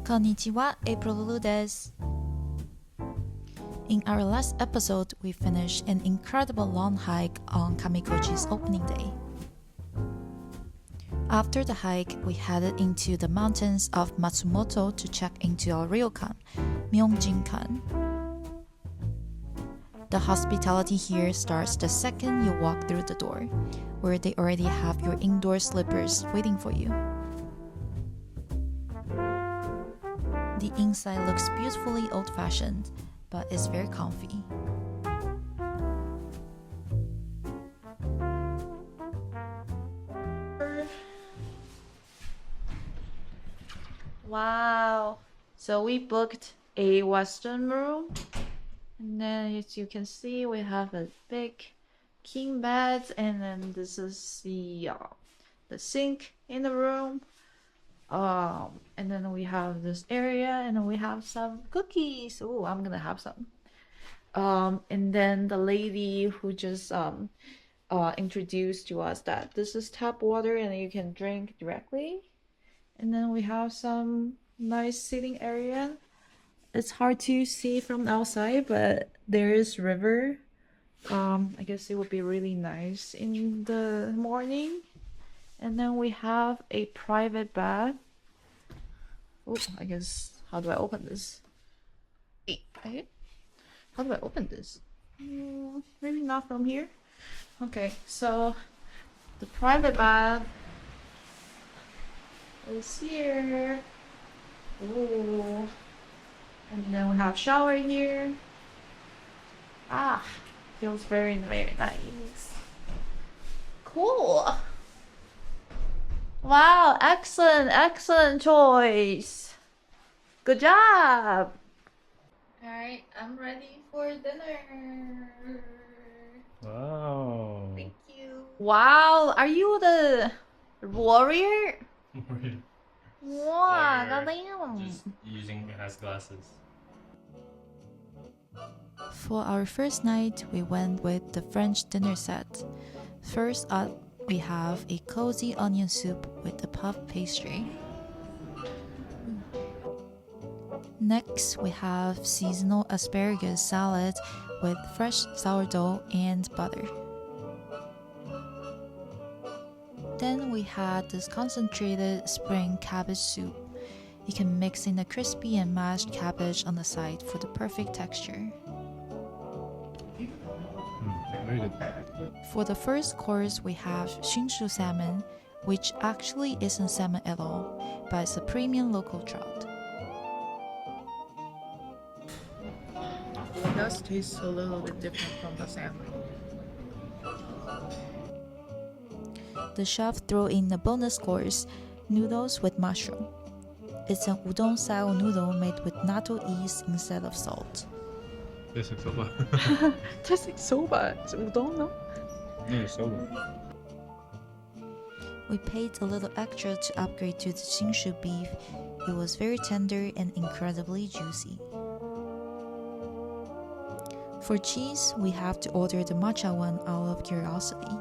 Konnichiwa, April Lulu desu. In our last episode, we finished an incredible long hike on Kamikochi's opening day. After the hike, we headed into the mountains of Matsumoto to check into our ryokan, Myojinkan. The hospitality here starts the second you walk through the door, where they already have your indoor slippers waiting for you. The inside looks beautifully old-fashioned, but is very comfy. Wow! So we booked a Western room, and then as you can see, we have a big king bed, and then this is the sink in the room. And then we have this area, and then we have some cookies. Oh, I'm gonna have some. And then the lady who just introduced to us that this is tap water and you can drink directly. And then we have some nice sitting area. It's hard to see from outside, but there is river. I guess it would be really nice in the morning. And then we have a private bath. Oh, I guess, how do I open this? How do I open this? Maybe not from here. Okay, so the private bath is here. Ooh. And then we have shower here. Feels very, very nice. Cool. Wow, excellent choice. Good job. Alright, I'm ready for dinner. Wow. Thank you. Wow, are you the warrior? Wow, galing. Just using it as glasses. For our first night, we went with the French dinner set. First up, we have a cozy onion soup with a puff pastry. Next, we have seasonal asparagus salad with fresh sourdough and butter. Then we had this concentrated spring cabbage soup. You can mix in the crispy and mashed cabbage on the side for the perfect texture. Very good. For the first course, we have shinshu salmon, which actually isn't salmon at all, but it's a premium local trout. It does taste a little bit different from the salmon. The chef threw in a bonus course, noodles with mushroom. It's an udon-style noodle made with natto yeast instead of salt. Tastes like soba. Tastes like soba. It's udon, no? No, it's soba. We paid a little extra to upgrade to the shinshu beef. It was very tender and incredibly juicy. For cheese, we have to order the matcha one out of curiosity.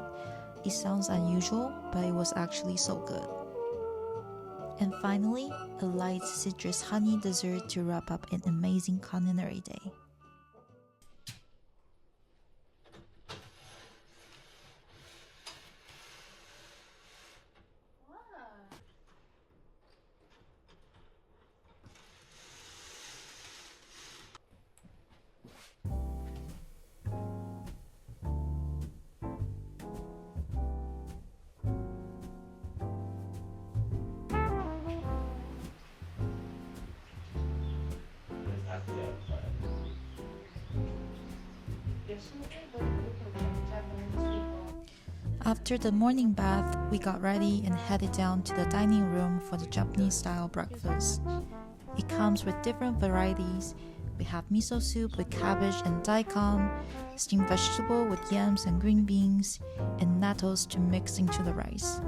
It sounds unusual, but it was actually so good. And finally, a light citrus honey dessert to wrap up an amazing culinary day. After the morning bath, we got ready and headed down to the dining room for the Japanese-style breakfast. It comes with different varieties. We have miso soup with cabbage and daikon, steamed vegetable with yams and green beans, and nattos to mix into the rice.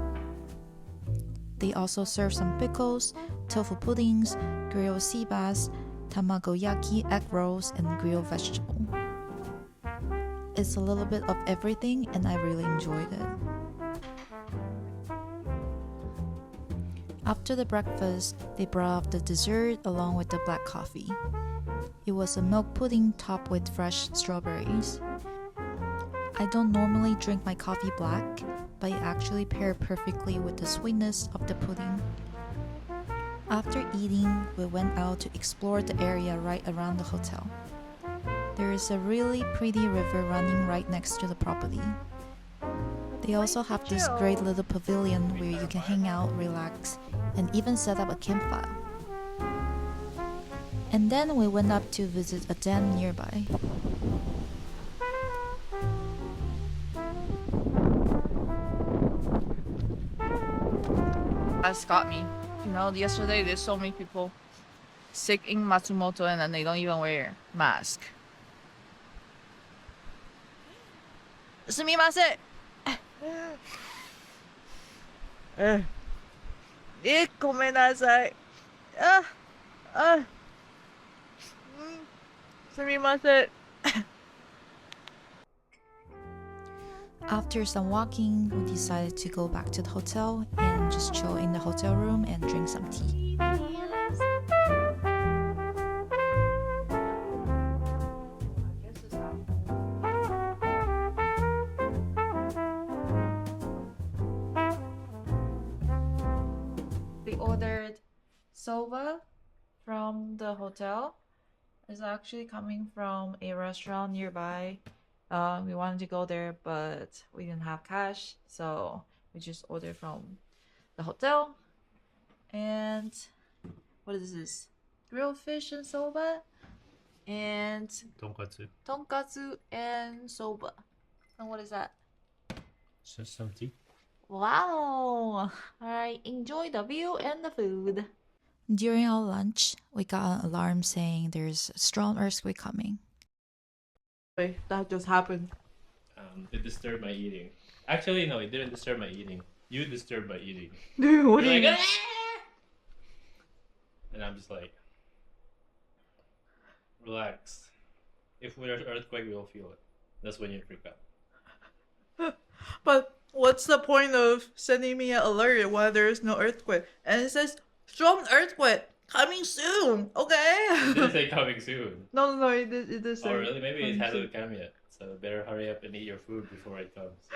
They also serve some pickles, tofu puddings, grilled sea bass, tamagoyaki egg rolls, and grilled vegetable. It's a little bit of everything, and I really enjoyed it. After the breakfast, they brought up the dessert along with the black coffee. It was a milk pudding topped with fresh strawberries. I don't normally drink my coffee black, but it actually paired perfectly with the sweetness of the pudding. After eating, we went out to explore the area right around the hotel. There is a really pretty river running right next to the property. They also have this great little pavilion where you can hang out, relax, and even set up a campfire. And then we went up to visit a dam nearby. That's got me. You know, yesterday there's so many people sick in Matsumoto and then they don't even wear mask. すみません。ごめんなさい。すみません。 After some walking, we decided to go back to the hotel and just chill in the hotel room and drink some tea. We ordered soba from the hotel. It's actually coming from a restaurant nearby. We wanted to go there, but we didn't have cash, so we just ordered from the hotel. And what is this? Grilled fish and soba, and tonkatsu and soba. And what is that? Just some tea. Wow! Alright, enjoy the view and the food. During our lunch, we got an alarm saying there's a strong earthquake coming. Wait, that just happened. It disturbed my eating. Actually, no, it didn't disturb my eating. You disturbed my eating. Dude, what You're do you like, "Ah!" And I'm just like, relax. If there's an earthquake, we'll feel it. That's when you freak out. But what's the point of sending me an alert while there is no earthquake? And it says, strong earthquake coming soon, okay? It didn't say coming soon. No, it did say. Oh, really? Maybe it coming hasn't soon. come yet. So better hurry up and eat your food before it comes.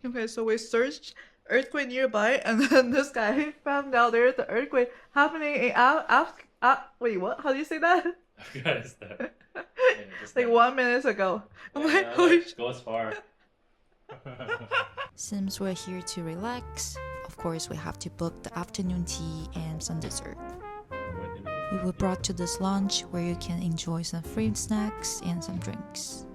Okay, so we searched earthquake nearby, and then this guy found out there's an earthquake happening in wait, what? How do you say that? Afghanistan. Yeah, just Like now. 1 minute ago. I'm Yeah, like, no, holy that goes far. Since we're here to relax, of course we have to book the afternoon tea and some dessert. We were brought to this lounge where you can enjoy some free snacks and some drinks.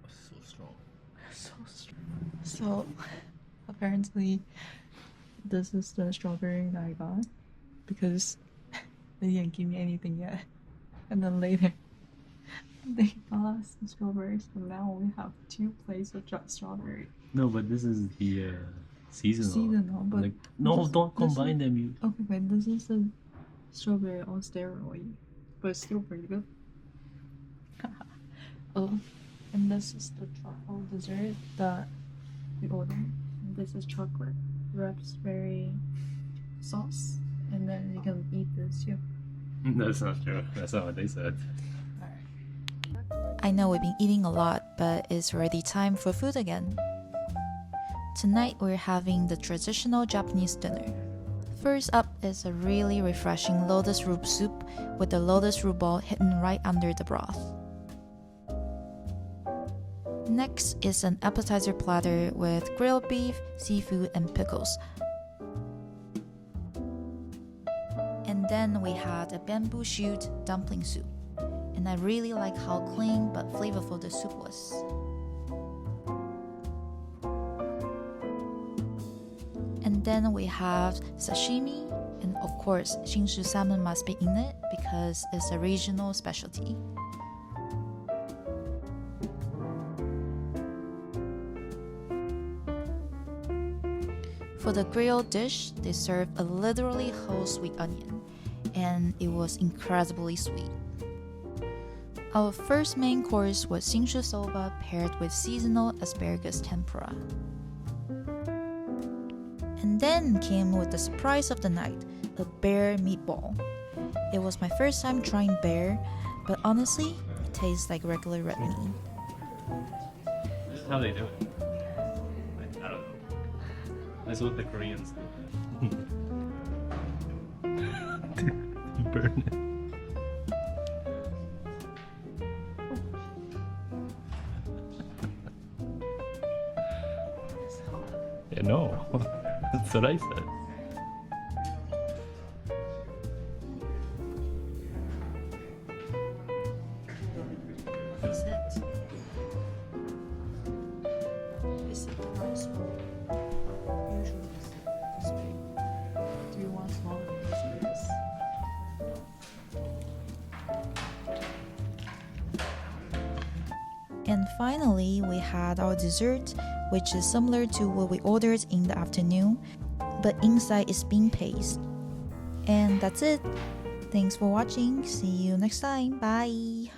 So strong. So apparently this is the strawberry that I got because they didn't give me anything yet. And then later they got us the strawberries, so now we have 2 plates of strawberry. No, but this is the seasonal. Seasonal, but Like, no, this- don't this is- combine them. You. Okay, wait, this is the strawberry on steroid, but it's still pretty good. Oh, and this is the truffle dessert that we ordered. And this is chocolate raspberry sauce, and then you can eat this too. That's not true. That's not what they said. I know we've been eating a lot, but it's already time for food again. Tonight we're having the traditional Japanese dinner. First up is a really refreshing lotus root soup with the lotus root ball hidden right under the broth. Next is an appetizer platter with grilled beef, seafood, and pickles. And then we had a bamboo shoot dumpling soup. And I really like how clean but flavorful the soup was. And then we have sashimi, and of course, Shinshu salmon must be in it because it's a regional specialty. For For the grilled dish, they served a literally whole sweet onion, and it was incredibly sweet. Our first main course was shinshu soba paired with seasonal asparagus tempura. And then came with the surprise of the night, a bear meatball. It was my first time trying bear, but honestly, it tastes like regular red meat. This is how they do it. I don't know. That's what the Koreans do. Burn it. Yeah, no. That's what I said. Is it? Is it the right spoon? Usually it's this big. Do you want smaller pieces? And finally, we had our dessert, which is similar to what we ordered in the afternoon, but inside is bean paste. And that's it. Thanks for watching. See you next time. Bye.